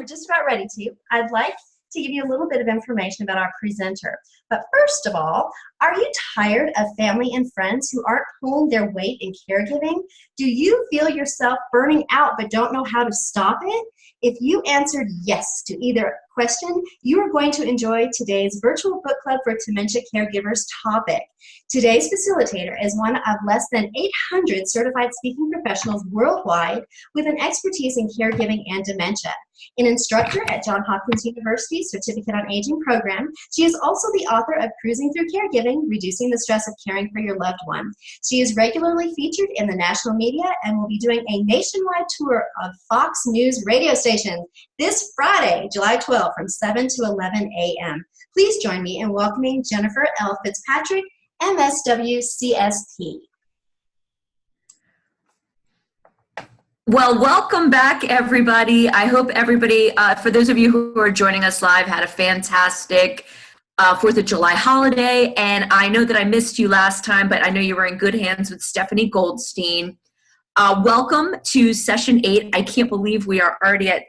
we're just about ready to. I'd like to give you a little bit of information about our presenter. But first of all, are you tired of family and friends who aren't pulling their weight in caregiving? Do you feel yourself burning out but don't know how to stop it? If you answered yes to either question, you are going to enjoy today's virtual book club for dementia caregivers topic. Today's facilitator is one of less than 800 certified speaking professionals worldwide with an expertise in caregiving and dementia. An instructor at Johns Hopkins University's Certificate on Aging program, she is also the author of Cruising Through Caregiving, Reducing the Stress of Caring for Your Loved One. She is regularly featured in the national media and will be doing a nationwide tour of Fox News radio stations this Friday, July 12th from 7 to 11 a.m. Please join me in welcoming Jennifer L. Fitzpatrick, MSW CSP. Well, welcome back, everybody. I hope everybody, for those of you who are joining us live, had a fantastic 4th of July holiday. And I know that I missed you last time, but I know you were in good hands with Stephanie Goldstein. Welcome to session 8. I can't believe we're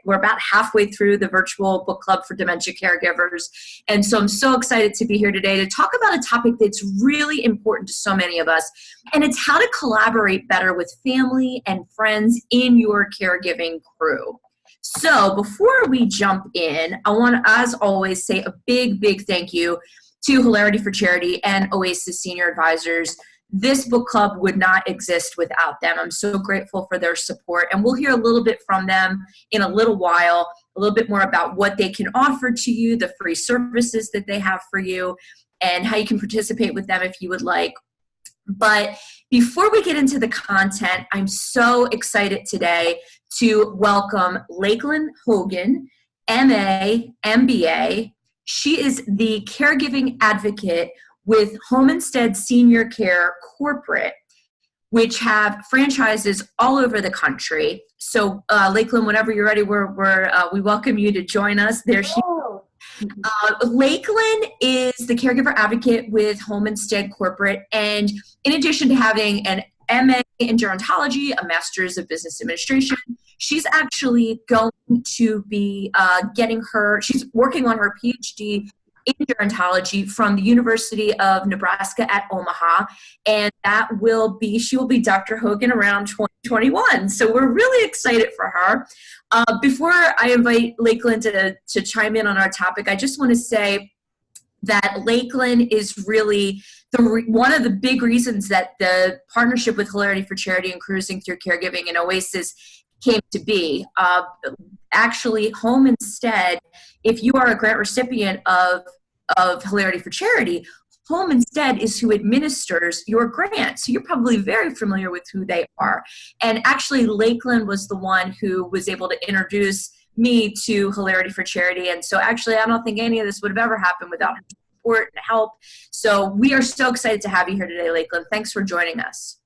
about halfway through the virtual book club for dementia caregivers. And so I'm so excited to be here today to talk about a topic that's really important to so many of us. And it's how to collaborate better with family and friends in your caregiving crew. So before we jump in, I want to, as always, say a big, big thank you to Hilarity for Charity and Oasis Senior Advisors. This book club would not exist without them. I'm so grateful for their support, and we'll hear a little bit from them in a little while, a little bit more about what they can offer to you, the free services that they have for you, and how you can participate with them if you would like. But before we get into the content, I'm so excited today to welcome Lakelyn Hogan, MA, MBA. She is the Caregiving Advocate with Home Instead Senior Care Corporate, which have franchises all over the country. So, Lakelyn, whenever you're ready, we welcome you to join us. There she is. Lakelyn is the Caregiver Advocate with Home Instead Corporate, and in addition to having an MA in Gerontology, a Master's of Business Administration, she's actually going to be she's working on her PhD in gerontology from the University of Nebraska at Omaha, and she will be Dr. Hogan around 2021. So we're really excited for her. Before I invite Lakelyn to chime in on our topic, I just want to say that Lakelyn is really one of the big reasons that the partnership with Hilarity for Charity and Cruising Through Caregiving and Oasis came to be. Actually, Home Instead, if you are a grant recipient of Hilarity for Charity, Home Instead is who administers your grant. So you're probably very familiar with who they are. And actually, Lakelyn was the one who was able to introduce me to Hilarity for Charity. And so actually, I don't think any of this would have ever happened without her support and help. So we are so excited to have you here today, Lakelyn. Thanks for joining us.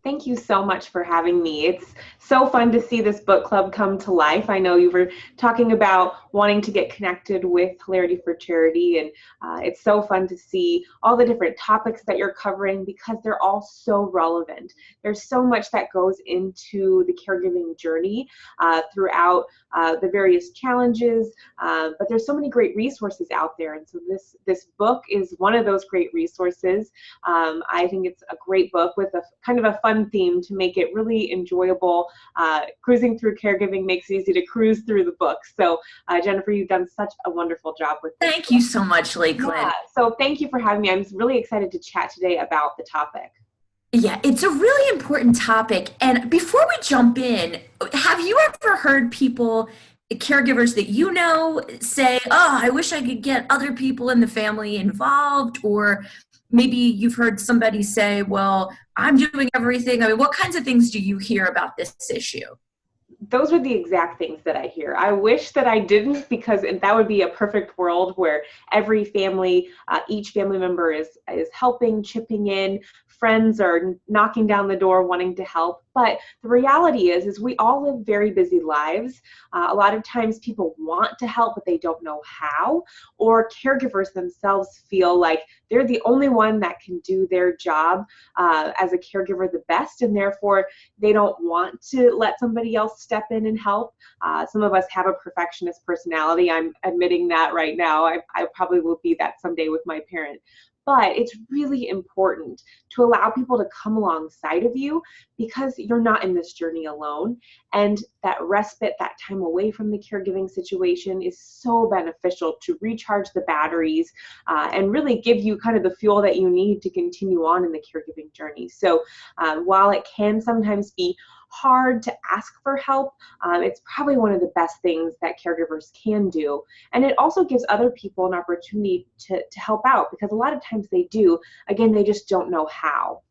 Thank you so much for having me. It's so fun to see this book club come to life. I know you were talking about wanting to get connected with Hilarity for Charity, and it's so fun to see all the different topics that you're covering because they're all so relevant. There's so much that goes into the caregiving journey throughout the various challenges, but there's so many great resources out there, and so this book is one of those great resources. I think it's a great book with a kind of a fun theme to make it really enjoyable. Cruising Through Caregiving makes it easy to cruise through the book. So Jennifer, you've done such a wonderful job with this. Thank you so much, Lakelyn. Yeah, so thank you for having me. I'm really excited to chat today about the topic. Yeah, it's a really important topic. And before we jump in, have you ever heard people, caregivers that you know, say, oh, I wish I could get other people in the family involved? Or maybe you've heard somebody say, well, I'm doing everything. I mean, what kinds of things do you hear about this issue? Those are the exact things that I hear. I wish that I didn't, because that would be a perfect world where every family, each family member is helping, chipping in friends are knocking down the door wanting to help. But the reality is we all live very busy lives. A lot of times people want to help, but they don't know how, or caregivers themselves feel like they're the only one that can do their job as a caregiver the best, and therefore they don't want to let somebody else step in and help. Some of us have a perfectionist personality. I'm admitting that right now. I probably will be that someday with my parent. But it's really important to allow people to come alongside of you, because you're not in this journey alone. And that respite, that time away from the caregiving situation is so beneficial to recharge the batteries and really give you kind of the fuel that you need to continue on in the caregiving journey. So while it can sometimes be hard to ask for help, it's probably one of the best things that caregivers can do. And it also gives other people an opportunity to help out, because a lot of times they do. Again, they just don't know how.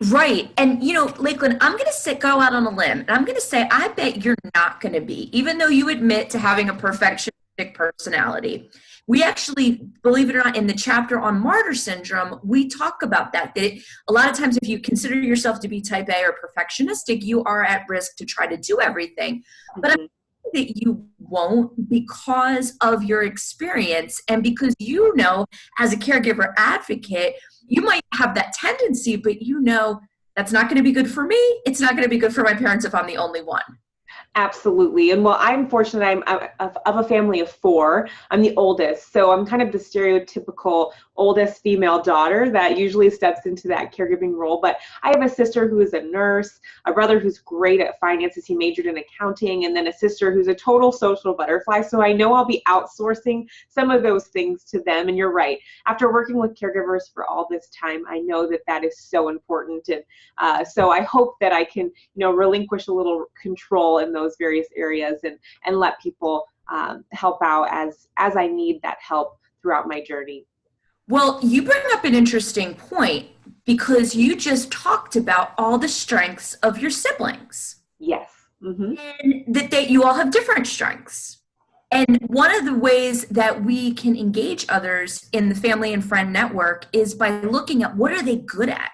Right. And, you know, Lakelyn, I'm going to go out on a limb, and I'm going to say, I bet you're not going to be, even though you admit to having a perfectionistic personality. We actually, believe it or not, in the chapter on martyr syndrome, we talk about that a lot of times if you consider yourself to be type A or perfectionistic, you are at risk to try to do everything. But I think that you won't, because of your experience, and because, you know, as a caregiver advocate, you might have that tendency, but you know that's not going to be good for me. It's not going to be good for my parents if I'm the only one. Absolutely. And well, I'm fortunate. I'm of a family of 4. I'm the oldest. So I'm kind of the stereotypical oldest female daughter that usually steps into that caregiving role. But I have a sister who is a nurse, a brother who's great at finances. He majored in accounting, and then a sister who's a total social butterfly. So I know I'll be outsourcing some of those things to them. And you're right. After working with caregivers for all this time, I know that that is so important. And so I hope that I can, relinquish a little control in those various areas and let people help out as I need that help throughout my journey. Well, you bring up an interesting point, because you just talked about all the strengths of your siblings. Yes. Mm-hmm. And that you all have different strengths. And one of the ways that we can engage others in the family and friend network is by looking at what are they good at.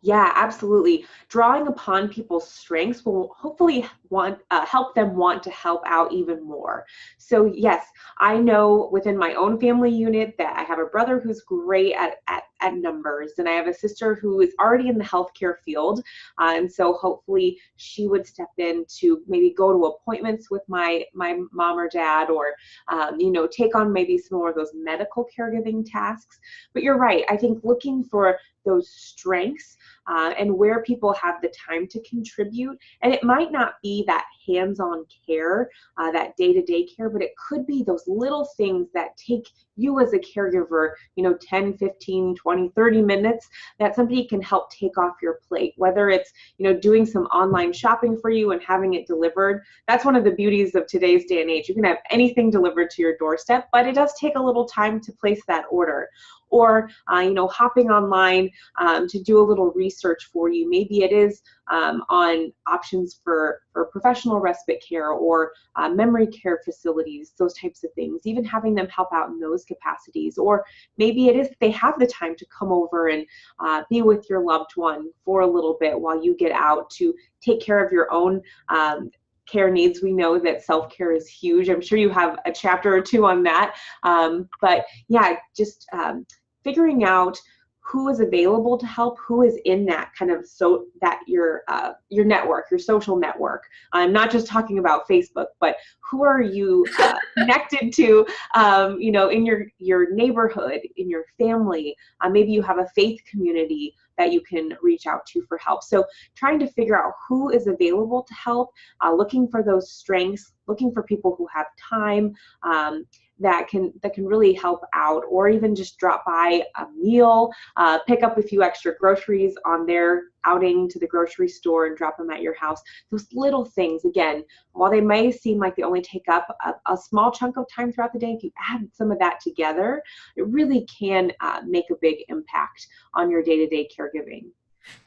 Yeah, absolutely. Drawing upon people's strengths will hopefully help them want to help out even more. So yes, I know within my own family unit that I have a brother who's great at numbers, and I have a sister who is already in the healthcare field. And so hopefully she would step in to maybe go to appointments with my mom or dad, or, take on maybe some more of those medical caregiving tasks. But you're right. I think looking for those strengths and where people have the time to contribute. And it might not be that hands-on care, that day-to-day care, but it could be those little things that take you as a caregiver, 10, 15, 20, 30 minutes that somebody can help take off your plate, whether it's, doing some online shopping for you and having it delivered. That's one of the beauties of today's day and age. You can have anything delivered to your doorstep, but it does take a little time to place that order. Or, hopping online to do a little research for you. Maybe it is on options for professional respite care or memory care facilities, those types of things, even having them help out in those capacities. Or maybe it is they have the time to come over and be with your loved one for a little bit while you get out to take care of your own care needs. We know that self-care is huge. I'm sure you have a chapter or 2 on that. But yeah, just figuring out who is available to help, who is in that kind of your network, your social network. I'm not just talking about Facebook, but who are you connected to, in your neighborhood, in your family. Maybe you have a faith community that you can reach out to for help. So trying to figure out who is available to help, looking for those strengths, looking for people who have time, that can really help out, or even just drop by a meal, pick up a few extra groceries on their outing to the grocery store and drop them at your house. Those little things, again, while they may seem like they only take up a small chunk of time throughout the day, if you add some of that together, it really can make a big impact on your day-to-day caregiving.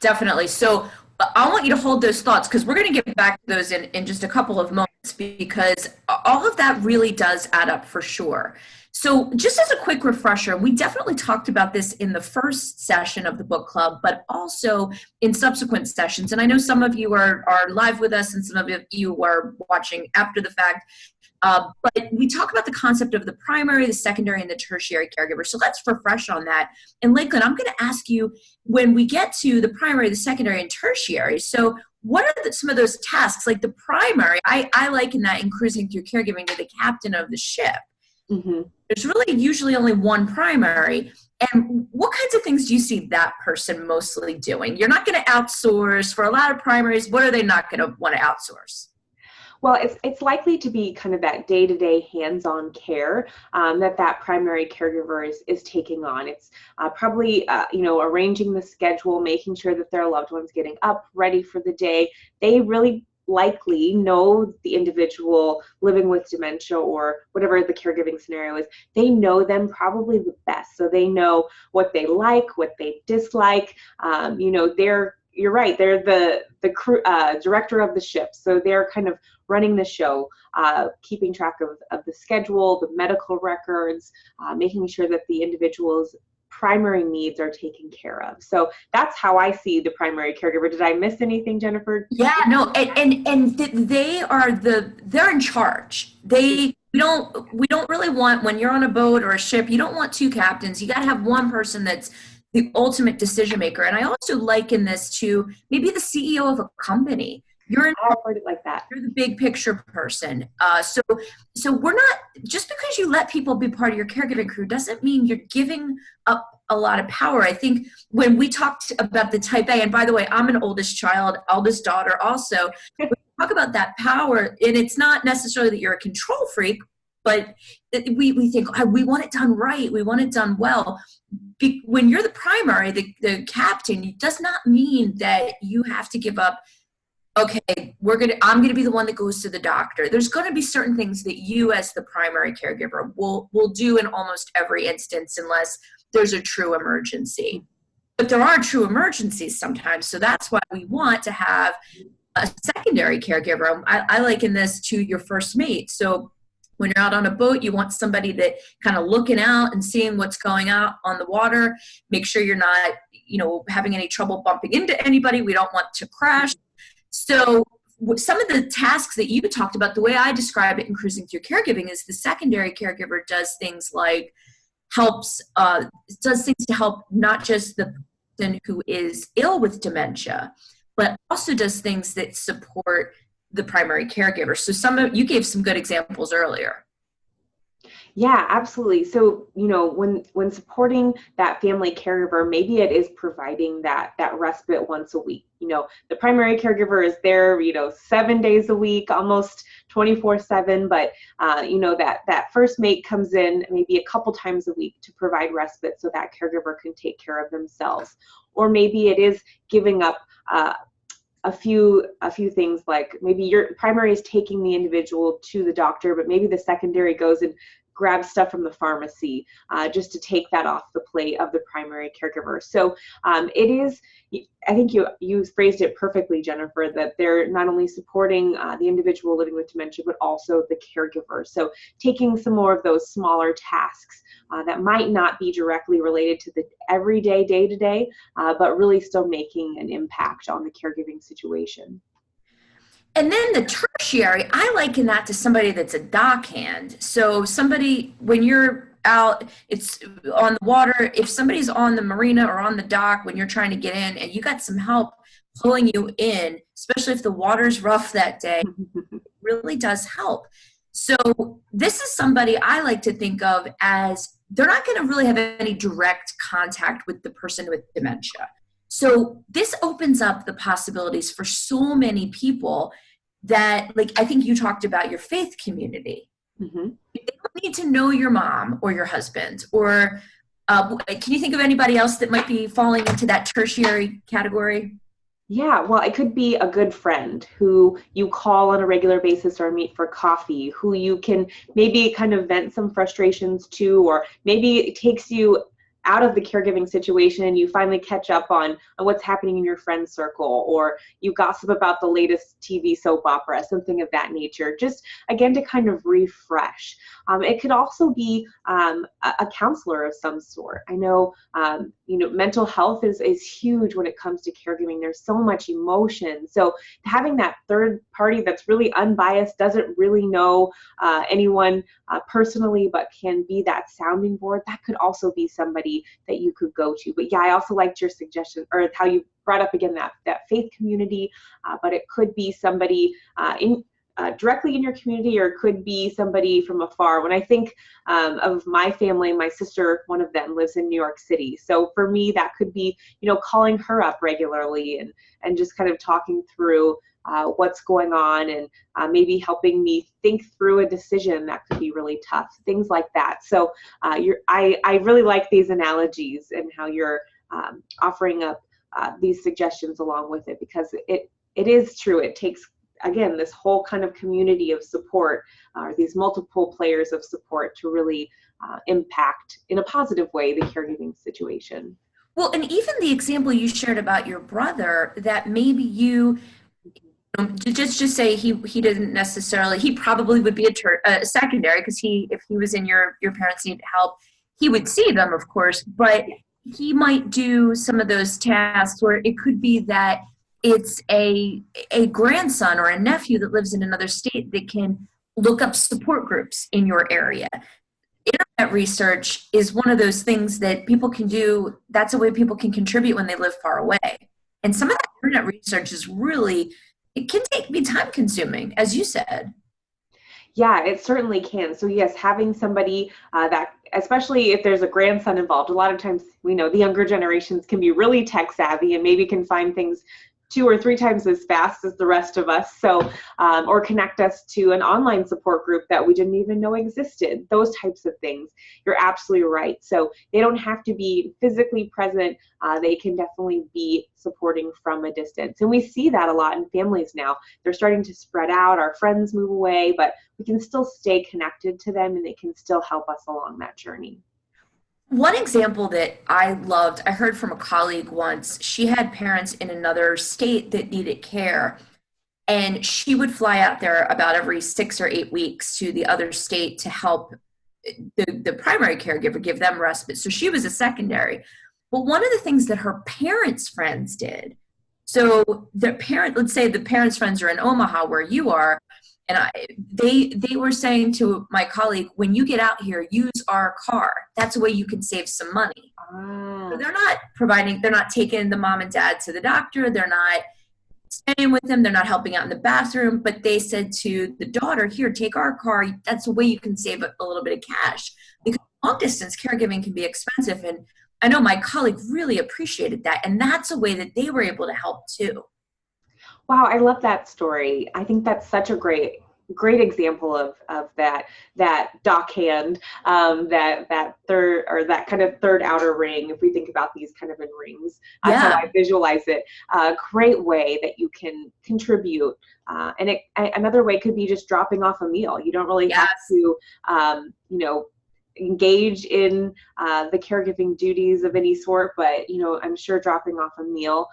Definitely. So I want you to hold those thoughts because we're going to get back to those in just a couple of moments, because all of that really does add up for sure. So just as a quick refresher, we definitely talked about this in the first session of the book club, but also in subsequent sessions. And I know some of you are live with us and some of you are watching after the fact. But we talk about the concept of the primary, the secondary, and the tertiary caregiver. So let's refresh on that. And Lakelyn, I'm going to ask you, when we get to the primary, the secondary, and tertiary, so what are some of those tasks? Like the primary, I liken that in Cruising Through Caregiving to the captain of the ship. Mm-hmm. There's really usually only one primary. And what kinds of things do you see that person mostly doing? You're not going to outsource. For a lot of primaries, what are they not going to want to outsource? Well, it's likely to be kind of that day-to-day hands-on care that primary caregiver is taking on. It's probably, arranging the schedule, making sure that their loved one's getting up, ready for the day. They really likely know the individual living with dementia or whatever the caregiving scenario is. They know them probably the best. So they know what they like, what they dislike. You're right. They're the director of the ship. So they're kind of running the show, keeping track of the schedule, the medical records, making sure that the individual's primary needs are taken care of. So that's how I see the primary caregiver. Did I miss anything, Jennifer? Yeah, no, and they're in charge. We don't really want, when you're on a boat or a ship, you don't want two captains. You got to have one person that's the ultimate decision maker. And I also liken this to maybe the CEO of a company. You're in heard it like that. You're the big picture person. So we're not, just because you let people be part of your caregiving crew doesn't mean you're giving up a lot of power. I think when we talked about the type A, and by the way, I'm an oldest child, eldest daughter also, we talk about that power, and it's not necessarily that you're a control freak, but we think, oh, we want it done right, we want it done well. When you're the primary, the captain, it does not mean that you have to give up, okay, I'm going to be the one that goes to the doctor. There's going to be certain things that you as the primary caregiver will do in almost every instance unless there's a true emergency. But there are true emergencies sometimes, so that's why we want to have a secondary caregiver. I liken this to your first mate. So when you're out on a boat, you want somebody that kind of looking out and seeing what's going on the water. Make sure you're not, having any trouble bumping into anybody. We don't want to crash. So some of the tasks that you talked about, the way I describe it in Cruising Through Caregiving, is the secondary caregiver does things like does things to help not just the person who is ill with dementia, but also does things that support the primary caregiver. So you gave some good examples earlier. Yeah, absolutely. So, when supporting that family caregiver, maybe it is providing that respite once a week. The primary caregiver is there, 7 days a week, almost 24/7, but that first mate comes in maybe a couple times a week to provide respite so that caregiver can take care of themselves. Or maybe it is giving up a few things, like maybe your primary is taking the individual to the doctor, but maybe the secondary goes and grab stuff from the pharmacy just to take that off the plate of the primary caregiver. So it is, I think you phrased it perfectly, Jennifer, that they're not only supporting the individual living with dementia, but also the caregiver. So taking some more of those smaller tasks that might not be directly related to the everyday, day-to-day, but really still making an impact on the caregiving situation. And then the tertiary, I liken that to somebody that's a dockhand. So somebody, when you're out, it's on the water, if somebody's on the marina or on the dock when you're trying to get in and you got some help pulling you in, especially if the water's rough that day, it really does help. So this is somebody I like to think of as they're not going to really have any direct contact with the person with dementia. So this opens up the possibilities for so many people that, like, I think you talked about your faith community. Mm-hmm. They don't need to know your mom or your husband, or can you think of anybody else that might be falling into that tertiary category? Yeah, well, it could be a good friend who you call on a regular basis or meet for coffee, who you can maybe kind of vent some frustrations to, or maybe it takes you out of the caregiving situation and you finally catch up on what's happening in your friend circle, or you gossip about the latest TV soap opera, something of that nature, just again to kind of refresh. It could also be a counselor of some sort. I know, mental health is huge when it comes to caregiving. There's so much emotion. So having that third party that's really unbiased, doesn't really know anyone personally, but can be that sounding board, that could also be somebody that you could go to. But yeah, I also liked your suggestion, or how you brought up again that faith community, but it could be somebody directly in your community, or it could be somebody from afar. When I think of my family, my sister, one of them lives in New York City. So for me, that could be, calling her up regularly and just kind of talking through what's going on, and maybe helping me think through a decision that could be really tough, things like that. So I really like these analogies and how you're offering up these suggestions along with it, because it is true. It takes, again, this whole kind of community of support, or these multiple players of support, to really impact in a positive way the caregiving situation. Well, and even the example you shared about your brother, that maybe you just say he didn't necessarily, he probably would be a secondary, because if he was in your parents need help, he would see them, of course, but he might do some of those tasks where it could be that it's a grandson or a nephew that lives in another state that can look up support groups in your area. Internet research is one of those things that people can do. That's a way people can contribute when they live far away. And some of that internet research is really, it can be time consuming, as you said. Yeah, it certainly can. So yes, having somebody that, especially if there's a grandson involved, a lot of times we know the younger generations can be really tech savvy and maybe can find things 2 or 3 times as fast as the rest of us. So, or connect us to an online support group that we didn't even know existed, those types of things. You're absolutely right. So they don't have to be physically present. They can definitely be supporting from a distance. And we see that a lot in families now. They're starting to spread out. Our friends move away, but we can still stay connected to them, and they can still help us along that journey. One example that I loved, I heard from a colleague once. She had parents in another state that needed care, and she would fly out there about every 6 or 8 weeks to the other state to help the primary caregiver, give them respite. So she was a secondary. But one of the things that her parents' friends did, so let's say the parents' friends are in Omaha where you are, and they were saying to my colleague, when you get out here, use our car. That's a way you can save some money. So they're not taking the mom and dad to the doctor. They're not staying with them. They're not helping out in the bathroom. But they said to the daughter, here, take our car. That's a way you can save a little bit of cash. Because long distance caregiving can be expensive. And I know my colleague really appreciated that. And that's a way that they were able to help too. Wow, I love that story. I think that's such a great example of that dock hand, that third, or that kind of third outer ring, if we think about these kind of in rings. That's how I visualize it. A great way that you can contribute. And another way could be just dropping off a meal. You don't really have to, engage in the caregiving duties of any sort, but I'm sure dropping off a meal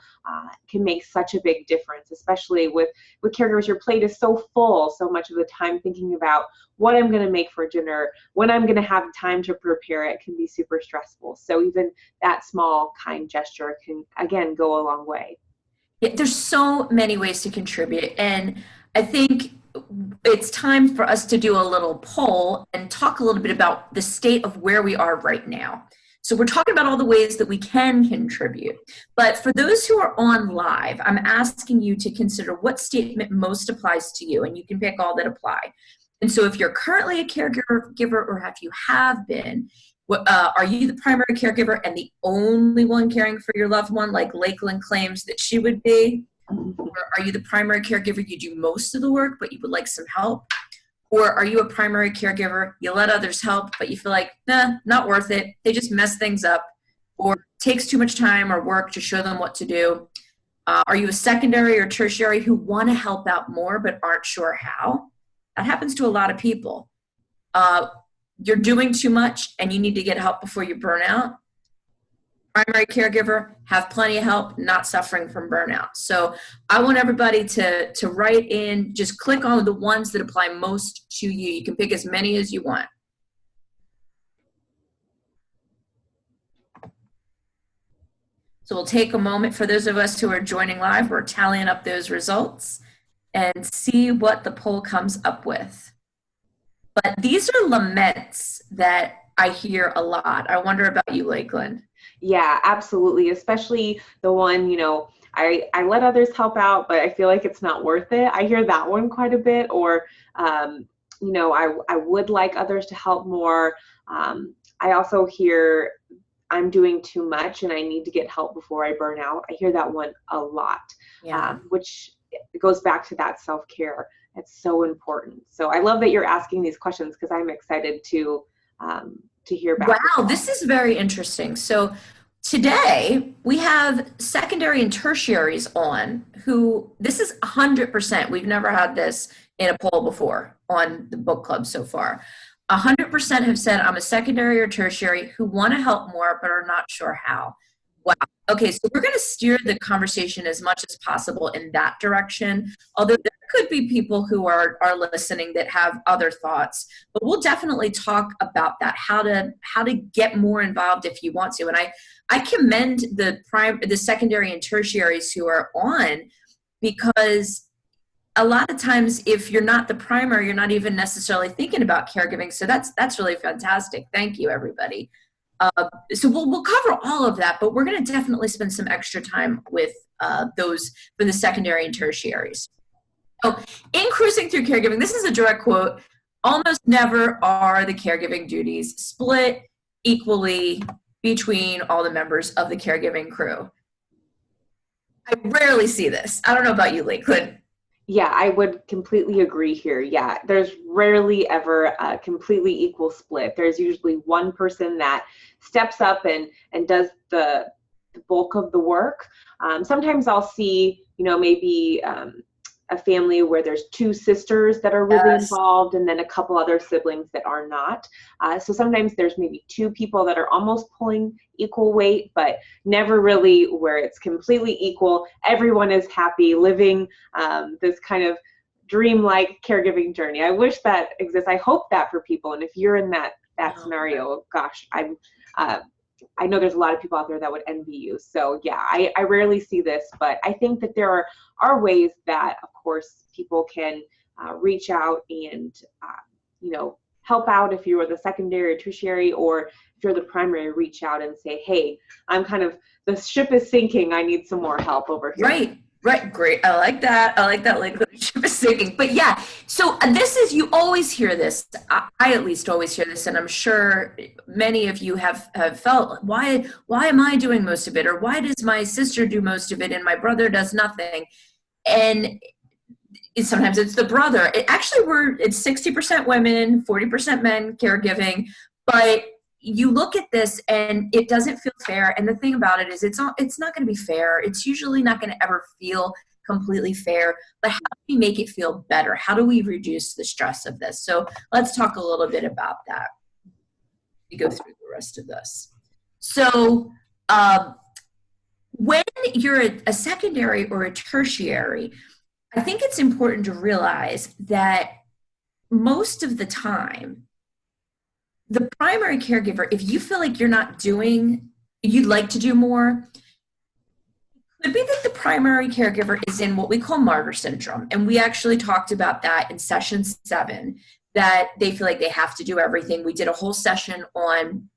can make such a big difference, especially with caregivers. Your plate is so full so much of the time, thinking about what I'm going to make for dinner, when I'm going to have time to prepare it, can be super stressful. So even that small kind gesture can, again, go a long way. Yeah, there's so many ways to contribute, and I think it's time for us to do a little poll and talk a little bit about the state of where we are right now. So we're talking about all the ways that we can contribute. But for those who are on live, I'm asking you to consider what statement most applies to you, and you can pick all that apply. And so if you're currently a caregiver, or if you have been, are you the primary caregiver and the only one caring for your loved one, like Lakelyn claims that she would be? Or are you the primary caregiver, you do most of the work, but you would like some help? Or are you a primary caregiver, you let others help, but you feel like, nah, not worth it. They just mess things up, or it takes too much time or work to show them what to do. Are you a secondary or tertiary who want to help out more but aren't sure how? That happens to a lot of people. You're doing too much and you need to get help before you burn out. primary caregiver, have plenty of help, not suffering from burnout. So I want everybody to write in, just click on the ones that apply most to you. You can pick as many as you want. So we'll take a moment for those of us who are joining live. We're tallying up those results and see what the poll comes up with. But these are laments that I hear a lot. I wonder about you, Lakelyn. Yeah, absolutely. Especially the one, I let others help out, but I feel like it's not worth it. I hear that one quite a bit. Or, I would like others to help more. I also hear I'm doing too much and I need to get help before I burn out. I hear that one a lot, which goes back to that self-care. It's so important. So I love that you're asking these questions because I'm excited to hear back. Wow, this is very interesting. So today we have secondary and tertiaries on who, this is 100%. We've never had this in a poll before on the book club so far. 100% have said, I'm a secondary or tertiary who want to help more but are not sure how. Wow. Okay, so we're going to steer the conversation as much as possible in that direction, although there could be people who are listening that have other thoughts, but we'll definitely talk about that, how to get more involved if you want to. And I commend the secondary and tertiaries who are on, because a lot of times if you're not the primary, you're not even necessarily thinking about caregiving. So that's really fantastic. Thank you, everybody. So we'll cover all of that, but we're going to definitely spend some extra time with those for the secondary and tertiaries. So in cruising through caregiving, this is a direct quote, almost never are the caregiving duties split equally between all the members of the caregiving crew. I rarely see this. I don't know about you, Lakelyn. Yeah, I would completely agree here. Yeah, there's rarely ever a completely equal split. There's usually one person that steps up and does the bulk of the work. Sometimes I'll see, maybe a family where there's two sisters that are really involved and then a couple other siblings that are not. So sometimes there's maybe two people that are almost pulling equal weight, but never really where it's completely equal. Everyone is happy living this kind of dream-like caregiving journey. I wish that exists. I hope that for people. And if you're in that scenario, gosh, I know there's a lot of people out there that would envy you. So yeah, I rarely see this, but I think that there are ways that, of course, people can reach out and, help out if you're the secondary or tertiary, or if you're the primary, reach out and say, hey, the ship is sinking. I need some more help over here. Right. Great. I like that. Like the ship is sinking. But yeah, so you always hear this. I at least always hear this, and I'm sure many of you have felt, why am I doing most of it? Or why does my sister do most of it and my brother does nothing? And sometimes it's the brother. It's 60% women, 40% men caregiving, but you look at this and it doesn't feel fair. And the thing about it is it's not going to be fair. It's usually not going to ever feel completely fair, but how do we make it feel better? How do we reduce the stress of this? So let's talk a little bit about that. We go through the rest of this. So when you're a secondary or a tertiary, I think it's important to realize that most of the time, the primary caregiver, if you feel like you're not you'd like to do more, it could be that the primary caregiver is in what we call martyr syndrome. And we actually talked about that in session 7, that they feel like they have to do everything. We did a whole session on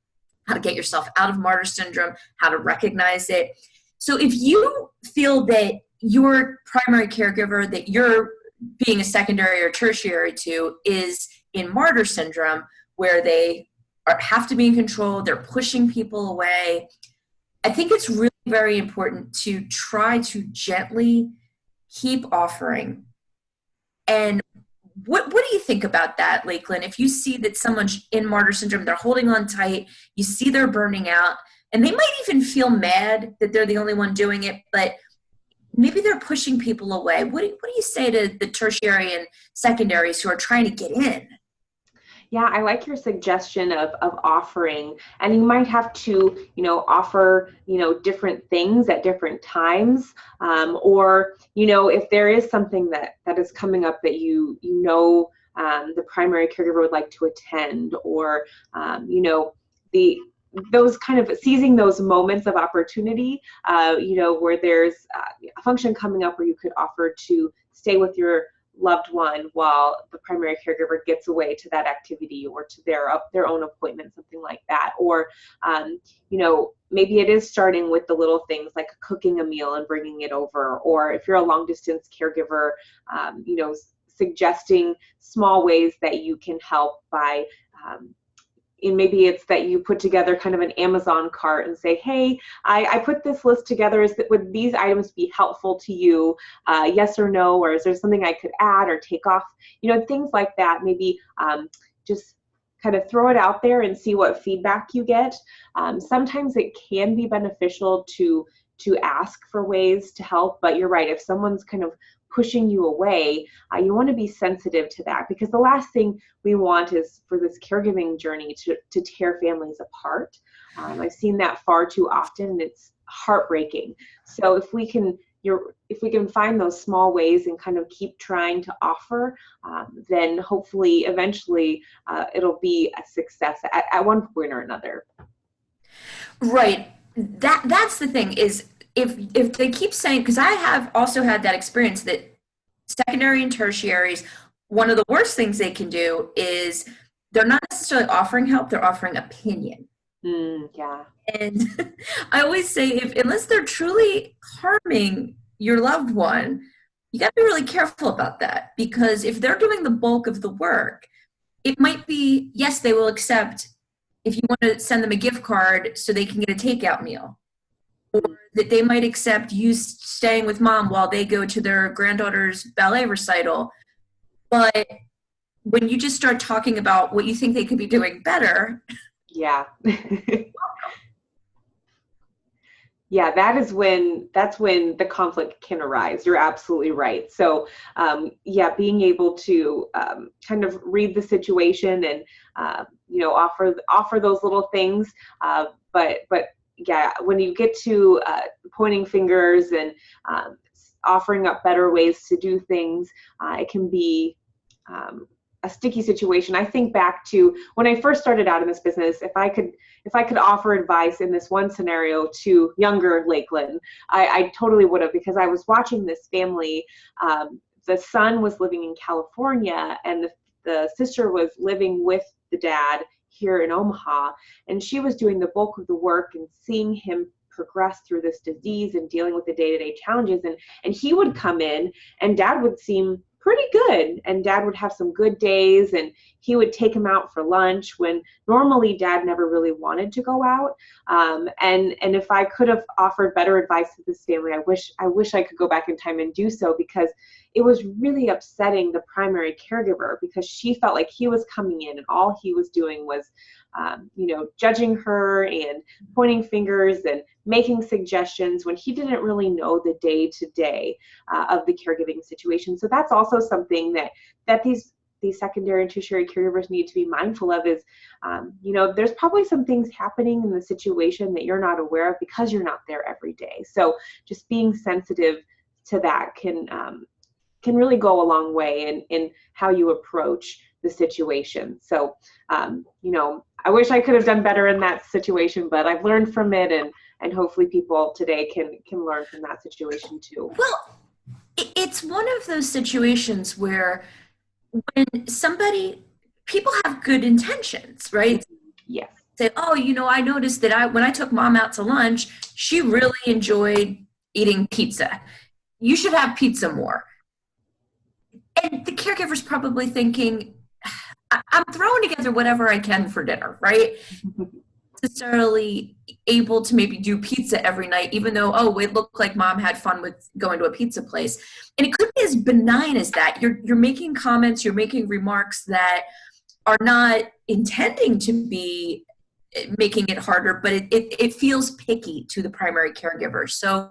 how to get yourself out of martyr syndrome, how to recognize it. So if you feel that your primary caregiver that you're being a secondary or tertiary to is in martyr syndrome, where they have to be in control, they're pushing people away, I think it's really very important to try to gently keep offering. And what do you think about that, Lakelyn? If you see that someone's in martyr syndrome, they're holding on tight, you see they're burning out, and they might even feel mad that they're the only one doing it, but maybe they're pushing people away. What do you say to the tertiary and secondaries who are trying to get in? Yeah, I like your suggestion of offering, and you might have to, offer, different things at different times, or, if there is something that is coming up that the primary caregiver would like to attend, or, the those kind of seizing those moments of opportunity, where there's a function coming up where you could offer to stay with your loved one while the primary caregiver gets away to that activity or to their own appointment, something like that. Or, maybe it is starting with the little things like cooking a meal and bringing it over, or if you're a long distance caregiver, suggesting small ways that you can help by, and maybe it's that you put together kind of an Amazon cart and say, hey, I put this list together. Would these items be helpful to you? Yes or no? Or is there something I could add or take off? Things like that. Maybe just kind of throw it out there and see what feedback you get. Sometimes it can be beneficial to ask for ways to help, but you're right. If someone's kind of pushing you away, you want to be sensitive to that, because the last thing we want is for this caregiving journey to tear families apart. I've seen that far too often, and it's heartbreaking. So if we can find those small ways and kind of keep trying to offer, then hopefully eventually it'll be a success at one point or another. Right. That's the thing is, if they keep saying, because I have also had that experience that secondary and tertiaries, one of the worst things they can do is they're not necessarily offering help, they're offering opinion. Yeah. And I always say, unless they're truly harming your loved one, you got to be really careful about that, because if they're doing the bulk of the work, it might be, yes, they will accept if you want to send them a gift card so they can get a takeout meal. Or that they might accept you staying with mom while they go to their granddaughter's ballet recital. But when you just start talking about what you think they could be doing better. Yeah. Yeah, that's when the conflict can arise. You're absolutely right. So, being able to kind of read the situation and, offer those little things. But yeah, when you get to pointing fingers and offering up better ways to do things, it can be a sticky situation. I think back to when I first started out in this business. If I could offer advice in this one scenario to younger Lakelyn, I totally would have, because I was watching this family. The son was living in California, and the sister was living with the dad here in Omaha, and she was doing the bulk of the work and seeing him progress through this disease and dealing with the day-to-day challenges. And he would come in, and dad would seem pretty good, and dad would have some good days, and he would take him out for lunch when normally dad never really wanted to go out. And if I could have offered better advice to this family, I wish I could go back in time and do so, because it was really upsetting the primary caregiver, because she felt like he was coming in and all he was doing was judging her and pointing fingers and making suggestions when he didn't really know the day-to-day of the caregiving situation. So that's also something that these secondary and tertiary caregivers need to be mindful of is, there's probably some things happening in the situation that you're not aware of because you're not there every day. So just being sensitive to that can really go a long way in how you approach the situation. So, I wish I could have done better in that situation, but I've learned from it, and hopefully people today can learn from that situation too. Well, it's one of those situations where when people have good intentions, right? Yes. Say, oh, I noticed that when I took mom out to lunch, she really enjoyed eating pizza. You should have pizza more. And the caregiver's probably thinking, I'm throwing together whatever I can for dinner, right? Necessarily able to maybe do pizza every night, even though, it looked like mom had fun with going to a pizza place. And it could be as benign as that. You're making comments, you're making remarks that are not intending to be making it harder, but it feels picky to the primary caregiver. So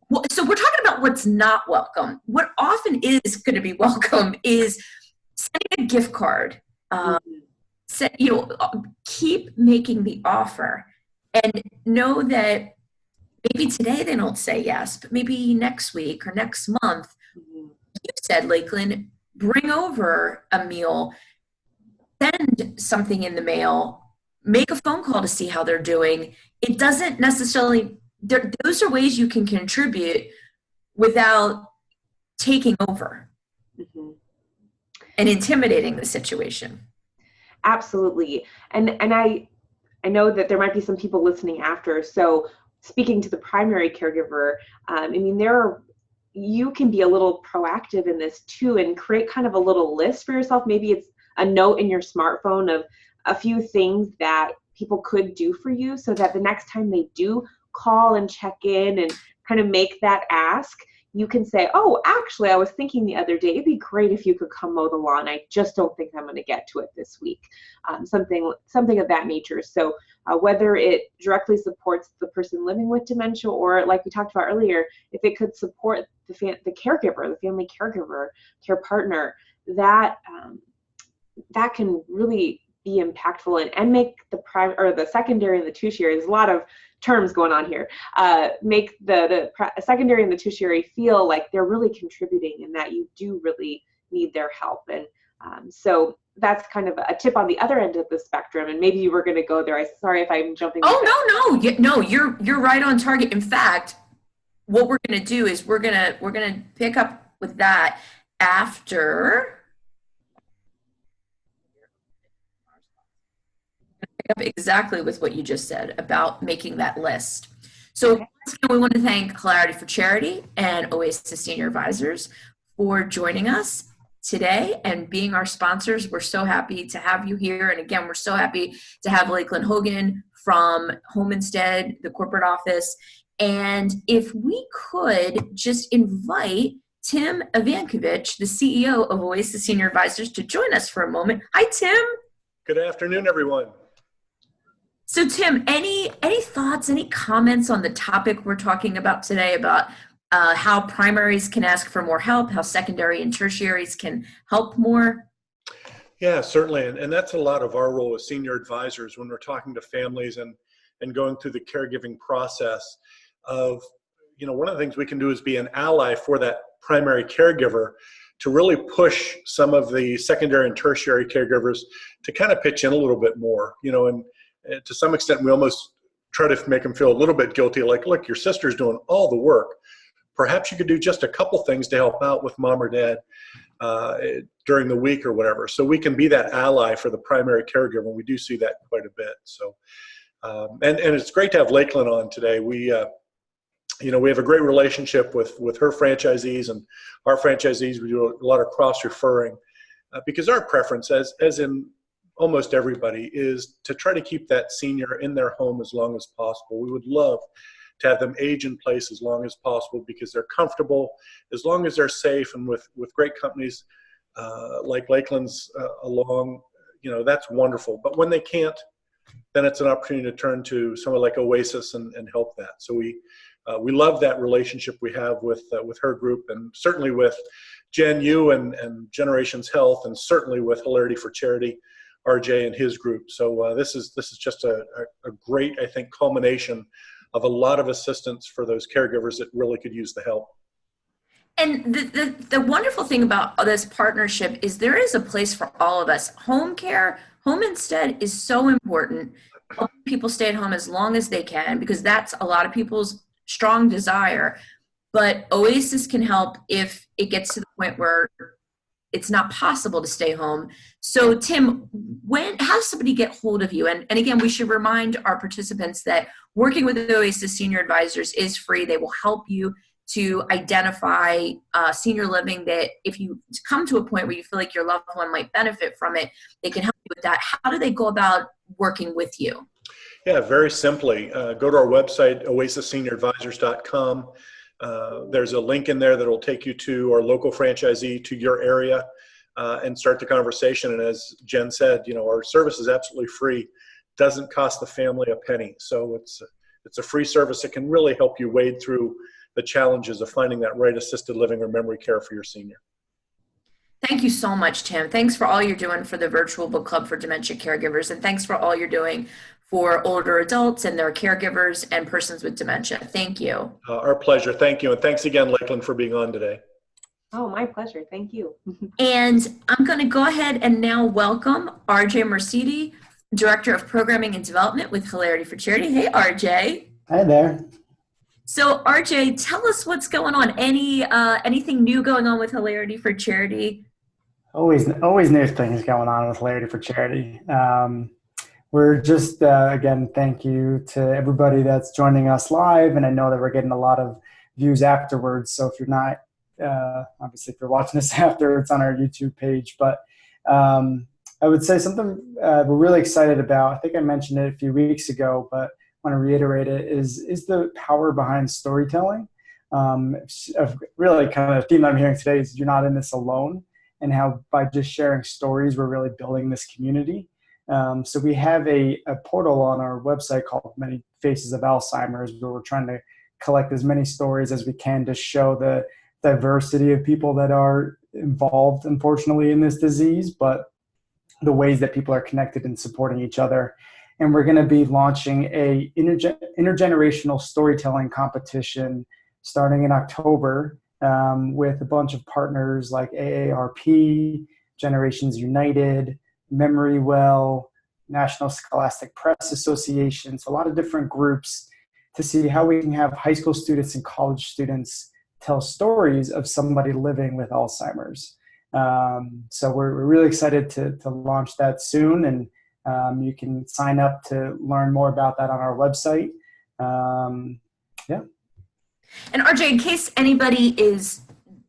we're talking about what's not welcome. What often is going to be welcome is sending a gift card, keep making the offer, and know that maybe today they don't say yes, but maybe next week or next month. You said, Lakelyn, bring over a meal, send something in the mail, make a phone call to see how they're doing. It doesn't necessarily, those are ways you can contribute without taking over and intimidating the situation. Absolutely. And I know that there might be some people listening after. So speaking to the primary caregiver, you can be a little proactive in this too and create kind of a little list for yourself. Maybe it's a note in your smartphone of a few things that people could do for you, so that the next time they do call and check in and kind of make that ask, you can say, oh, actually, I was thinking the other day, it'd be great if you could come mow the lawn. I just don't think I'm going to get to it this week. Something of that nature. So whether it directly supports the person living with dementia, or like we talked about earlier, if it could support the caregiver, the family caregiver, care partner, that can really be impactful and make the secondary and the tertiary, there's a lot of terms going on here, make the secondary and the tertiary feel like they're really contributing and that you do really need their help. And so that's kind of a tip on the other end of the spectrum. And maybe you were going to go there. Sorry if I'm jumping. Oh, no, you're right on target. In fact, what we're going to do is we're going to pick up with that after. Up exactly with what you just said about making that list. So once again, we want to thank Clarity for Charity and Oasis Senior Advisors for joining us today and being our sponsors. We're so happy to have you here. And again, we're so happy to have Lakelyn Hogan from Home Instead, the corporate office. And if we could just invite Tim Ivankovich, the CEO of Oasis Senior Advisors, to join us for a moment. Hi, Tim. Good afternoon, everyone. So Tim, any thoughts, any comments on the topic we're talking about today about how primaries can ask for more help, how secondary and tertiaries can help more? Yeah, certainly. And that's a lot of our role as senior advisors when we're talking to families and going through the caregiving process of, one of the things we can do is be an ally for that primary caregiver to really push some of the secondary and tertiary caregivers to kind of pitch in a little bit more, and to some extent, we almost try to make them feel a little bit guilty, like, look, your sister's doing all the work. Perhaps you could do just a couple things to help out with mom or dad during the week or whatever. So we can be that ally for the primary caregiver, and we do see that quite a bit. So, and it's great to have Lakelyn on today. We have a great relationship with her franchisees and our franchisees. We do a lot of cross-referring because our preference, as in almost everybody, is to try to keep that senior in their home as long as possible. We would love to have them age in place as long as possible because they're comfortable, as long as they're safe, and with great companies like Lakelyn's along, that's wonderful. But when they can't, then it's an opportunity to turn to someone like Oasis and help that. So we love that relationship we have with her group, and certainly with Jen Yu and Generations Health, and certainly with Hilarity for Charity, RJ and his group. So this is just a great, I think, culmination of a lot of assistance for those caregivers that really could use the help. And the wonderful thing about this partnership is there is a place for all of us. Home care, Home Instead is so important. Helping people stay at home as long as they can, because that's a lot of people's strong desire. But Oasis can help if it gets to the point where it's not possible to stay home. So Tim, how does somebody get hold of you? And again, we should remind our participants that working with the Oasis Senior Advisors is free. They will help you to identify senior living that if you come to a point where you feel like your loved one might benefit from it, they can help you with that. How do they go about working with you? Yeah, very simply. Go to our website, oasissenior-advisors.com. There's a link in there that will take you to our local franchisee, to your area, and start the conversation. And as Jen said, our service is absolutely free. Doesn't cost the family a penny. So it's a free service that can really help you wade through the challenges of finding that right assisted living or memory care for your senior. Thank you so much, Tim. Thanks for all you're doing for the virtual book club for dementia caregivers, and thanks for all you're doing for older adults and their caregivers and persons with dementia. Thank you. Our pleasure. Thank you. And thanks again, Lakelyn, for being on today. Oh, my pleasure. Thank you. And I'm going to go ahead and now welcome RJ Mercedes, Director of Programming and Development with Hilarity for Charity. Hey, RJ. Hi there. So, RJ, tell us what's going on. Anything new going on with Hilarity for Charity? Always new things going on with Hilarity for Charity. We're just, again, thank you to everybody that's joining us live. And I know that we're getting a lot of views afterwards. So if you're not, obviously, if you're watching this after, it's on our YouTube page. But I would say something we're really excited about. I think I mentioned it a few weeks ago, but I want to reiterate it, is the power behind storytelling. Really kind of the theme I'm hearing today is you're not in this alone, and how by just sharing stories, we're really building this community. So we have a portal on our website called Many Faces of Alzheimer's, where we're trying to collect as many stories as we can to show the diversity of people that are involved, unfortunately, in this disease, but the ways that people are connected and supporting each other. And we're going to be launching a intergenerational storytelling competition starting in October with a bunch of partners like AARP, Generations United, Memory Well, National Scholastic Press Association, so a lot of different groups to see how we can have high school students and college students tell stories of somebody living with Alzheimer's. So we're really excited to launch that soon, and you can sign up to learn more about that on our website. Yeah. And RJ, in case anybody is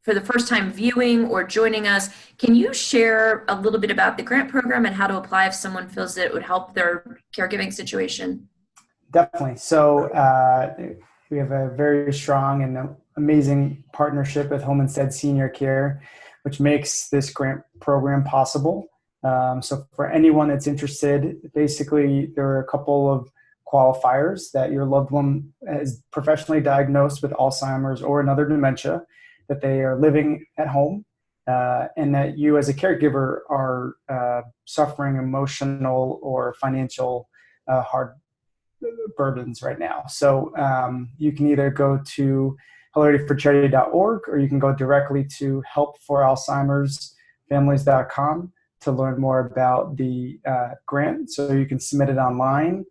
for the first time viewing or joining us, can you share a little bit about the grant program and how to apply if someone feels that it would help their caregiving situation? Definitely. So we have a very strong and amazing partnership with Home Instead Senior Care, which makes this grant program possible. So for anyone that's interested, basically there are a couple of qualifiers: that your loved one is professionally diagnosed with Alzheimer's or another dementia, that they are living at home, and that you as a caregiver are suffering emotional or financial hard burdens right now. So you can either go to hilarityforcharity.org, or you can go directly to helpforalzheimersfamilies.com to learn more about the grant. So you can submit it online.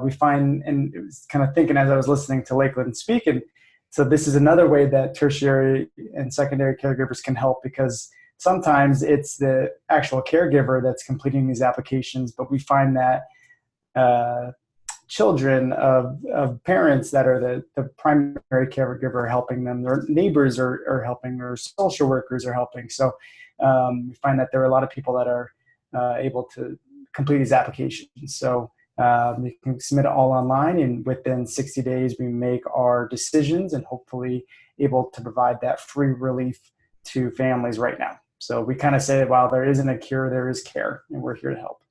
We find, and it was kind of thinking as I was listening to Lakelyn speak, and so this is another way that tertiary and secondary caregivers can help, because sometimes it's the actual caregiver that's completing these applications, but we find that children of parents that are the primary caregiver are helping them, their neighbors are helping, or social workers are helping. So we find that there are a lot of people that are able to complete these applications. So you can submit it all online, and within 60 days we make our decisions and hopefully able to provide that free relief to families right now. So we kind of say, while there isn't a cure, there is care, and we're here to help.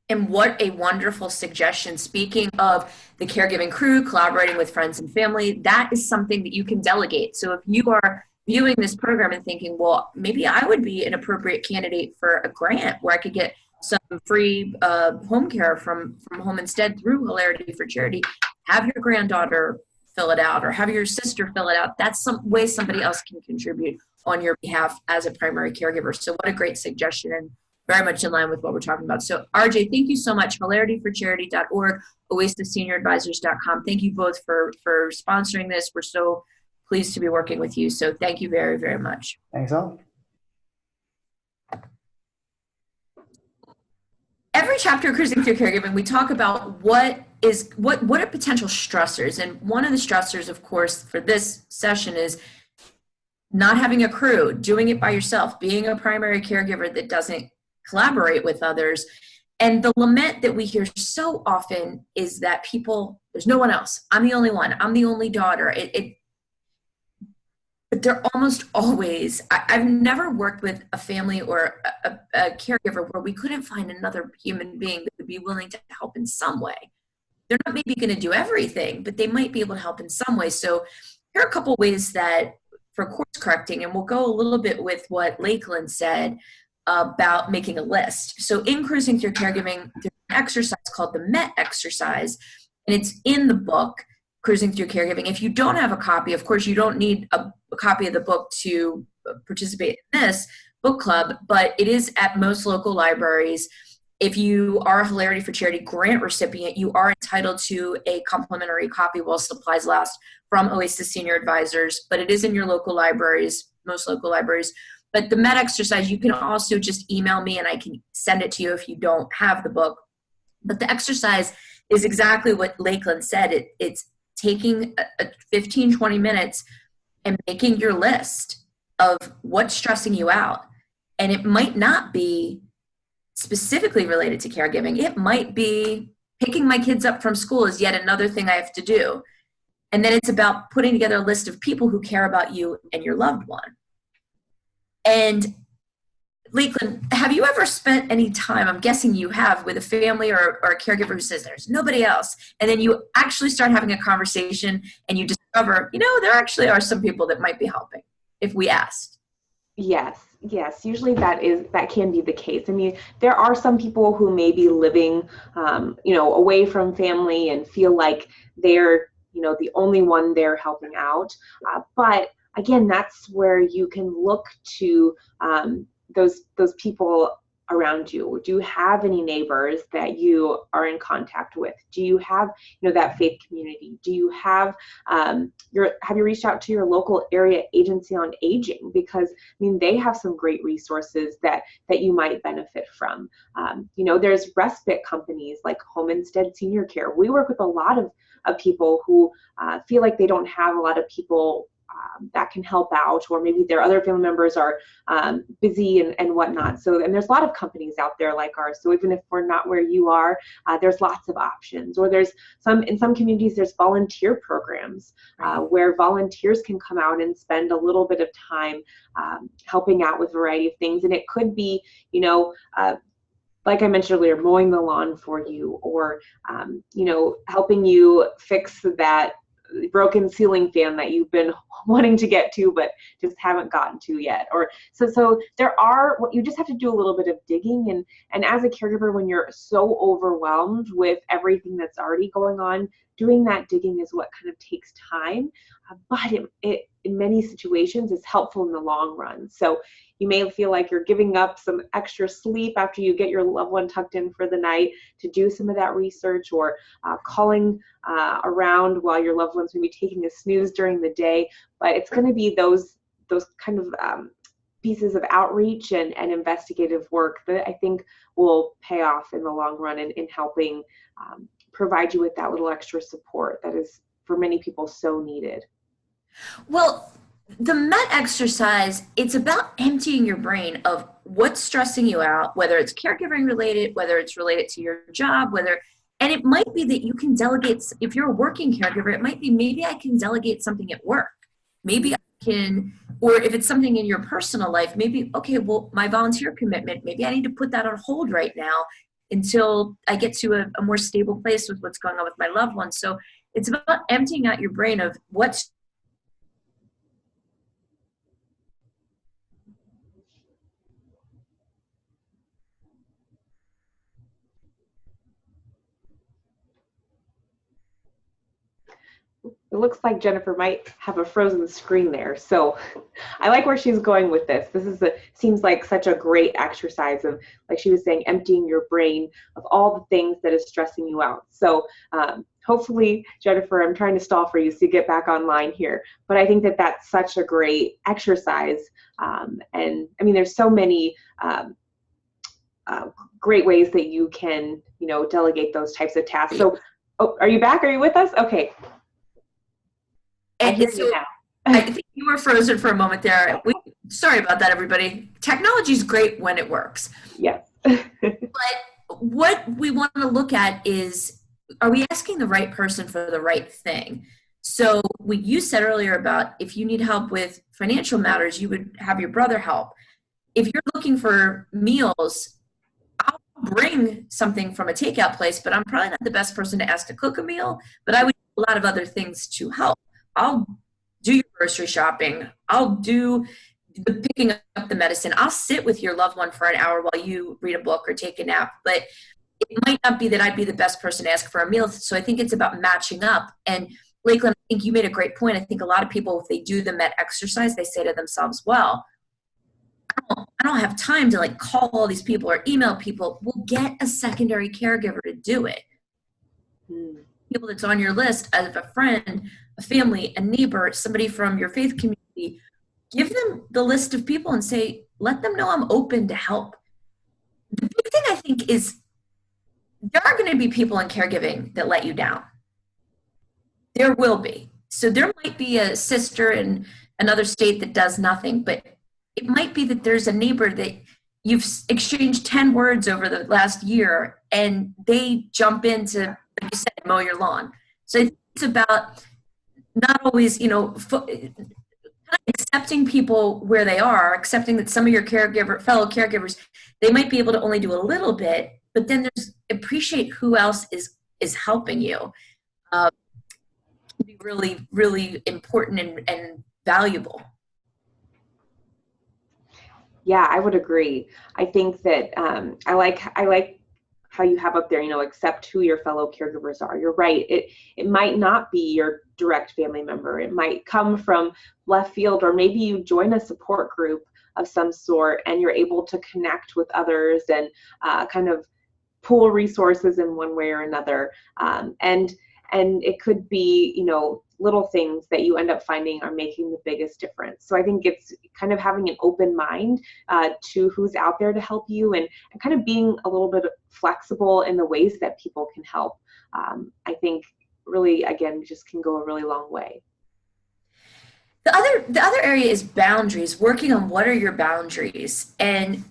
And what a wonderful suggestion. Speaking of the caregiving crew, collaborating with friends and family, that is something that you can delegate. So if you are viewing this program and thinking, well, maybe I would be an appropriate candidate for a grant where I could get some free home care from Home Instead through Hilarity for Charity, have your granddaughter fill it out or have your sister fill it out. That's some way somebody else can contribute on your behalf as a primary caregiver. So what a great suggestion, and very much in line with what we're talking about. So RJ, thank you so much. hilarityforcharity.org, oasissenioradvisors.com. Thank you both for sponsoring this. We're so pleased to be working with you. So thank you very, very much. Thanks all. Every chapter of Cruising Through Caregiving, we talk about what are potential stressors. And one of the stressors, of course, for this session is not having a crew, doing it by yourself, being a primary caregiver that doesn't collaborate with others. And the lament that we hear so often is that there's no one else. I'm the only one. I'm the only daughter. But they're almost always, I've never worked with a family or a caregiver where we couldn't find another human being that would be willing to help in some way. They're not maybe going to do everything, but they might be able to help in some way. So here are a couple ways that for course correcting, and we'll go a little bit with what Lakelyn said about making a list. So in Cruising Through Caregiving, there's an exercise called the MET exercise, and it's in the book, Cruising Through Caregiving. If you don't have a copy, of course, you don't need a copy of the book to participate in this book club, but it is at most local libraries. If you are a Hilarity for Charity grant recipient, you are entitled to a complimentary copy while supplies last from OASIS Senior Advisors, but it is in your local libraries, most local libraries. But the MET exercise, you can also just email me and I can send it to you if you don't have the book. But the exercise is exactly what Lakelyn said. It's taking 15, 20 minutes and making your list of what's stressing you out. And it might not be specifically related to caregiving. It might be picking my kids up from school is yet another thing I have to do. And then it's about putting together a list of people who care about you and your loved one. And Lakelyn, have you ever spent any time, I'm guessing you have, with a family or a caregiver who says there's nobody else, and then you actually start having a conversation and you discover, there actually are some people that might be helping if we asked? Yes. Usually that can be the case. I mean, there are some people who may be living, away from family and feel like they're, the only one they're helping out. But again, that's where you can look to those people around you. Do you have any neighbors that you are in contact with? Do you have, that faith community? Do you have have you reached out to your local area agency on aging? Because they have some great resources that you might benefit from. There's respite companies like Home Instead Senior Care. We work with a lot of people who feel like they don't have a lot of people that can help out, or maybe their other family members are busy and whatnot. So, and there's a lot of companies out there like ours. So even if we're not where you are, there's lots of options. Or in some communities, there's volunteer programs where volunteers can come out and spend a little bit of time helping out with a variety of things. And it could be, like I mentioned earlier, mowing the lawn for you, or, helping you fix that broken ceiling fan that you've been wanting to get to but just haven't gotten to yet. Or so you just have to do a little bit of digging, and as a caregiver, when you're so overwhelmed with everything that's already going on, doing that digging is what kind of takes time, but it in many situations is helpful in the long run. So you may feel like you're giving up some extra sleep after you get your loved one tucked in for the night to do some of that research, or calling around while your loved one's maybe taking a snooze during the day. But it's going to be those kind of pieces of outreach and investigative work that I think will pay off in the long run in helping provide you with that little extra support that is, for many people, so needed. Well, the MET exercise, it's about emptying your brain of what's stressing you out, whether it's caregiving related, whether it's related to your job, and it might be that you can delegate. If you're a working caregiver, it might be, maybe I can delegate something at work. Maybe I can, or if it's something in your personal life, maybe, okay, well, my volunteer commitment, maybe I need to put that on hold right now until I get to a more stable place with what's going on with my loved ones. So it's about emptying out your brain of what's It looks like Jennifer might have a frozen screen there. So I like where she's going with this. Seems like such a great exercise of, like she was saying, emptying your brain of all the things that is stressing you out. So hopefully, Jennifer, I'm trying to stall for you so you get back online here. But I think that that's such a great exercise. And I mean, there's so many great ways that you can, delegate those types of tasks. So, are you back? Are you with us? Okay. And so I think you were frozen for a moment there. Sorry about that, everybody. Technology is great when it works. Yes. But what we want to look at is, are we asking the right person for the right thing? So you said earlier about if you need help with financial matters, you would have your brother help. If you're looking for meals, I'll bring something from a takeout place, but I'm probably not the best person to ask to cook a meal, but I would do a lot of other things to help. I'll do your grocery shopping. I'll do the picking up the medicine. I'll sit with your loved one for an hour while you read a book or take a nap. But it might not be that I'd be the best person to ask for a meal. So I think it's about matching up. And Lakelyn, I think you made a great point. I think a lot of people, if they do the Met exercise, they say to themselves, well, I don't have time to like call all these people or email people. We'll get a secondary caregiver to do it. People that's on your list as a friend, a family, a neighbor, somebody from your faith community, give them the list of people and say, let them know I'm open to help. The big thing I think is there are going to be people in caregiving that let you down. There will be. So there might be a sister in another state that does nothing, but it might be that there's a neighbor that you've exchanged 10 words over the last year and they jump in to, like you said, mow your lawn. So it's about not always, accepting people where they are, accepting that some of your fellow caregivers, they might be able to only do a little bit, but then there's appreciate who else is helping you. Can be really, really important and valuable. Yeah, I would agree. I think that I like how you have up there, accept who your fellow caregivers are. You're right. It might not be your direct family member. It might come from left field, or maybe you join a support group of some sort and you're able to connect with others and kind of pool resources in one way or another. And it could be, little things that you end up finding are making the biggest difference. So I think it's kind of having an open mind to who's out there to help you, and kind of being a little bit flexible in the ways that people can help. I think really, again, just can go a really long way. The other area is boundaries, working on what are your boundaries. And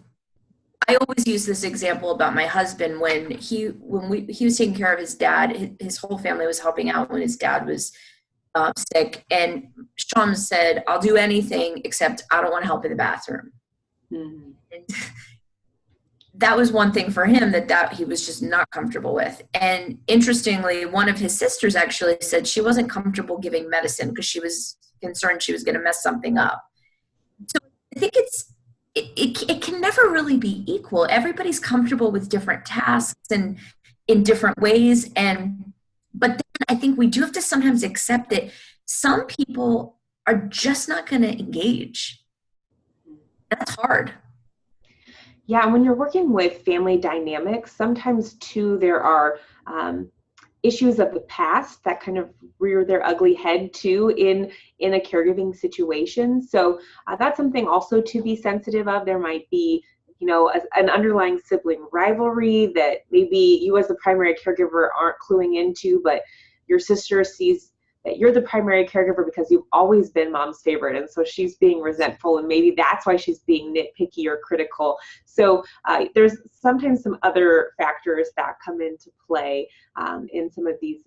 I always use this example about my husband when he was taking care of his dad. His whole family was helping out when his dad was sick, and Sean said, I'll do anything except I don't want to help in the bathroom. Mm-hmm. And that was one thing for him that he was just not comfortable with. And interestingly, one of his sisters actually said she wasn't comfortable giving medicine because she was concerned she was going to mess something up. So I think it can never really be equal. Everybody's comfortable with different tasks and in different ways. But then I think we do have to sometimes accept that some people are just not going to engage. That's hard. Yeah, and when you're working with family dynamics, sometimes too there are issues of the past that kind of rear their ugly head too in a caregiving situation. So that's something also to be sensitive of. There might be an underlying sibling rivalry that maybe you as the primary caregiver aren't cluing into, but your sister sees that you're the primary caregiver because you've always been mom's favorite, and so she's being resentful, and maybe that's why she's being nitpicky or critical. So there's sometimes some other factors that come into play in some of these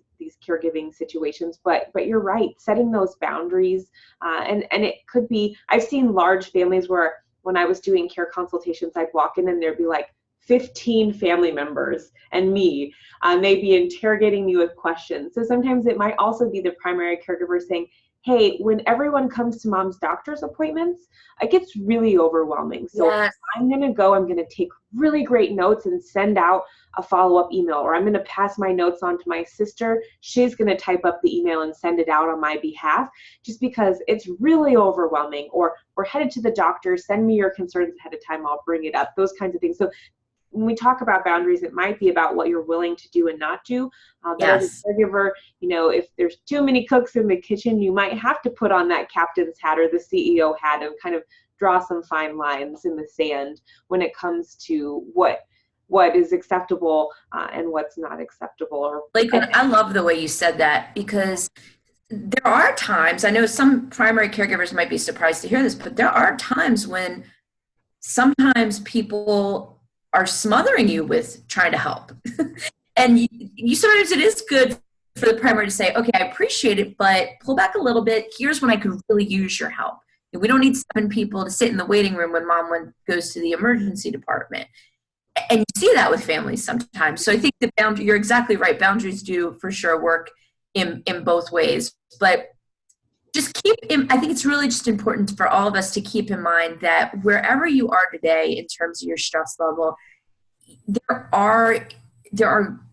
caregiving situations, but you're right, setting those boundaries, and it could be, I've seen large families where when I was doing care consultations, I'd walk in and there'd be like 15 family members and me. They'd be interrogating me with questions. So sometimes it might also be the primary caregiver saying, hey, when everyone comes to mom's doctor's appointments, it gets really overwhelming. So yes. I'm going to take really great notes and send out a follow-up email, or I'm going to pass my notes on to my sister. She's going to type up the email and send it out on my behalf, just because it's really overwhelming. Or we're headed to the doctor, send me your concerns ahead of time, I'll bring it up, those kinds of things. So when we talk about boundaries, it might be about what you're willing to do and not do. Yes. As a caregiver, if there's too many cooks in the kitchen, you might have to put on that captain's hat or the CEO hat and kind of draw some fine lines in the sand when it comes to what is acceptable and what's not acceptable. I love the way you said that, because there are times, I know some primary caregivers might be surprised to hear this, but there are times when sometimes people are smothering you with trying to help. And you sometimes it is good for the primary to say, okay, I appreciate it, but pull back a little bit. Here's when I could really use your help. We don't need 7 people to sit in the waiting room when mom goes to the emergency department. And you see that with families sometimes. So I think you're exactly right. Boundaries do for sure work in both ways. But I think it's really just important for all of us to keep in mind that wherever you are today in terms of your stress level, there are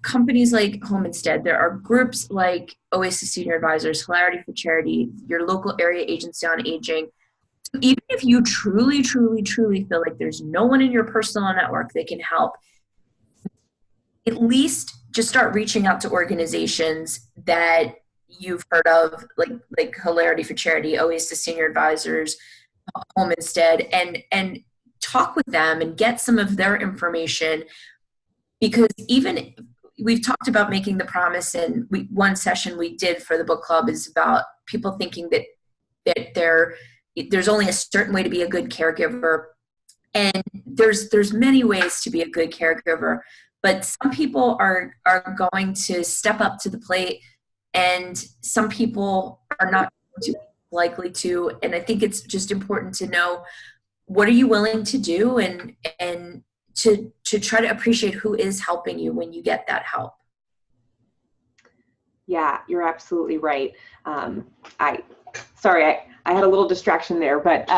companies like Home Instead, there are groups like Oasis Senior Advisors, Hilarity for Charity, your local area agency on aging. So even if you truly, truly, truly feel like there's no one in your personal network that can help, at least just start reaching out to organizations that you've heard of, like Hilarity for Charity, Oasis Senior Advisors, Home Instead, and talk with them and get some of their information. Because even we've talked about making the promise, and one session we did for the book club is about people thinking that there's only a certain way to be a good caregiver, and there's many ways to be a good caregiver, but some people are going to step up to the plate, and some people are not likely to. And I think it's just important to know, what are you willing to do, and to try to appreciate who is helping you when you get that help. Yeah, you're absolutely right. Sorry, I had a little distraction there, but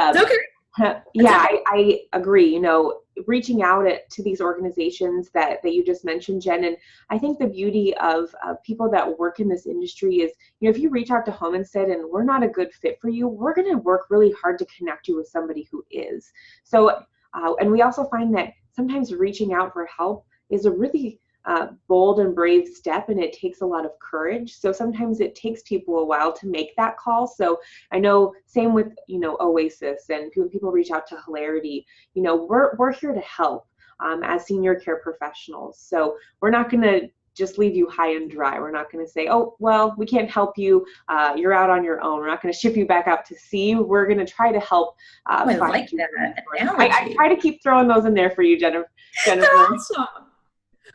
Okay. Yeah, I agree. You know, reaching out to these organizations that you just mentioned, Jen, and I think the beauty of people that work in this industry is, you know, if you reach out to Home Instead and we're not a good fit for you, we're going to work really hard to connect you with somebody who is. So, and we also find that sometimes reaching out for help is a really bold and brave step, and it takes a lot of courage. So sometimes it takes people a while to make that call. So I know, same with, you know, Oasis, and people reach out to Hilarity. You know, we're here to help as senior care professionals. So we're not going to just leave you high and dry. We're not going to say, oh, well, we can't help you. You're out on your own. We're not going to ship you back out to sea. We're going to try to help. I like that analogy. I try to keep throwing those in there for you, Jennifer. Awesome.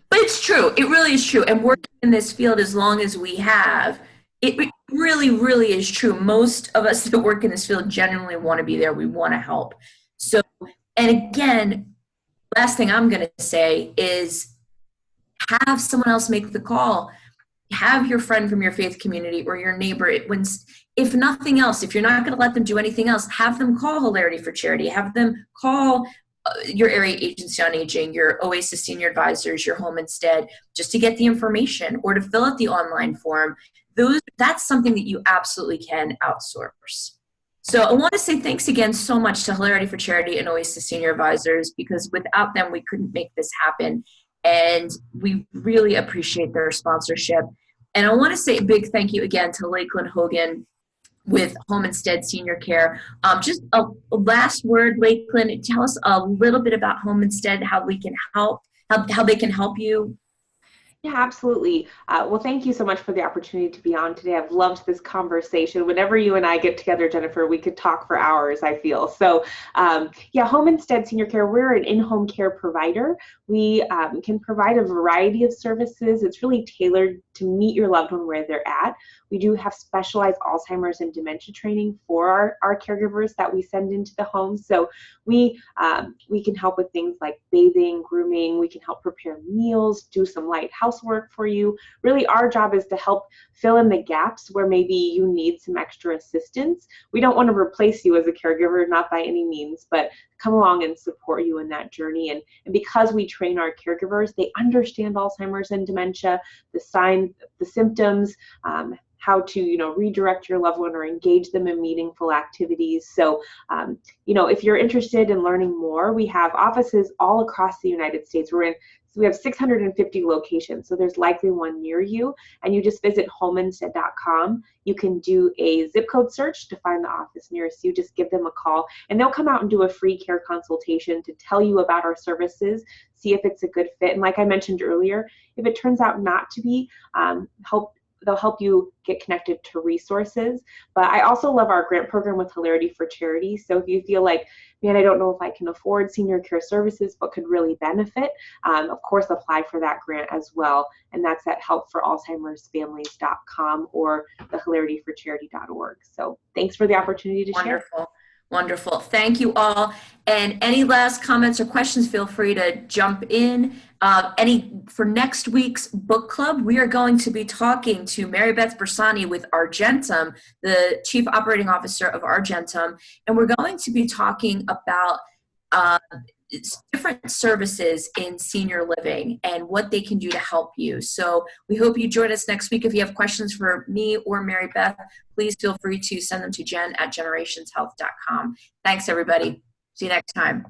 But it's true. It really is true. And working in this field as long as we have, it really, really is true. Most of us that work in this field genuinely want to be there. We want to help. So, and again, last thing I'm going to say is have someone else make the call. Have your friend from your faith community or your neighbor. If nothing else, if you're not going to let them do anything else, have them call Hilarity for Charity. Have them call your area agency on aging, your Oasis Senior Advisors, your Home Instead, just to get the information or to fill out the online form. That's something that you absolutely can outsource. So I want to say thanks again so much to Hilarity for Charity and Oasis Senior Advisors, because without them, we couldn't make this happen. And we really appreciate their sponsorship. And I want to say a big thank you again to Lakelyn Hogan with Home Instead Senior Care. Just a last word, Lakelyn, tell us a little bit about Home Instead, how we can help, how they can help you. Yeah, absolutely. Well, thank you so much for the opportunity to be on today. I've loved this conversation. Whenever you and I get together, Jennifer, we could talk for hours, I feel. So yeah, Home Instead Senior Care, we're an in-home care provider. We can provide a variety of services. It's really tailored to meet your loved one where they're at. We do have specialized Alzheimer's and dementia training for our caregivers that we send into the home. So we can help with things like bathing, grooming. We can help prepare meals, do some light housework for you. Really, our job is to help fill in the gaps where maybe you need some extra assistance. We don't want to replace you as a caregiver, not by any means, but come along and support you in that journey. And because we train our caregivers, they understand Alzheimer's and dementia, the signs, the symptoms, how to, redirect your loved one or engage them in meaningful activities. So, if you're interested in learning more, we have offices all across the United States. We have 650 locations, so there's likely one near you, and you just visit homeinstead.com. You can do a zip code search to find the office nearest you. Just give them a call, and they'll come out and do a free care consultation to tell you about our services, see if it's a good fit. And like I mentioned earlier, if it turns out not to be, they'll help you get connected to resources. But I also love our grant program with Hilarity for Charity. So if you feel like, man, I don't know if I can afford senior care services, but could really benefit, of course, apply for that grant as well. And that's at helpforalzheimersfamilies.com or the hilarityforcharity.org. So thanks for the opportunity to share. Wonderful. Wonderful. Thank you all. And any last comments or questions, feel free to jump in. For next week's book club, we are going to be talking to Mary Beth Bersani with Argentum, the Chief Operating Officer of Argentum, and we're going to be talking about different services in senior living and what they can do to help you. So we hope you join us next week. If you have questions for me or Mary Beth, please feel free to send them to Jen at generationshealth.com. Thanks, everybody. See you next time.